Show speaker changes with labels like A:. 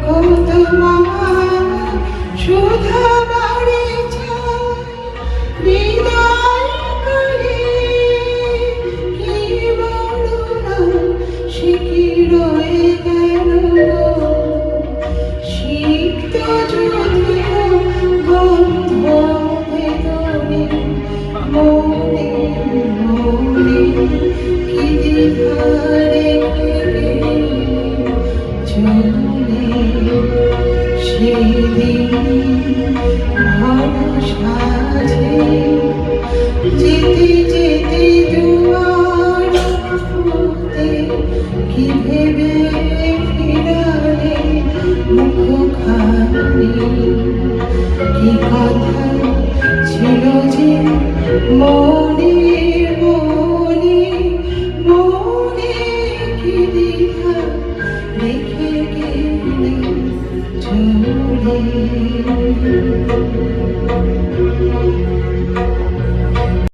A: কত মা সুধা বাড়ি যায় বিদায় করে কি বড় সে কি রয়ে গেল সিক্ত যদিও গন্ধ ভেতরে মনে মনে কি দ্বিধা রেখে চলে সেদিন ভরসা যেতে যেতে দুয়ার খুলতে কি ভেবে ফিরালে মুখখানি কি কথা ছিল যে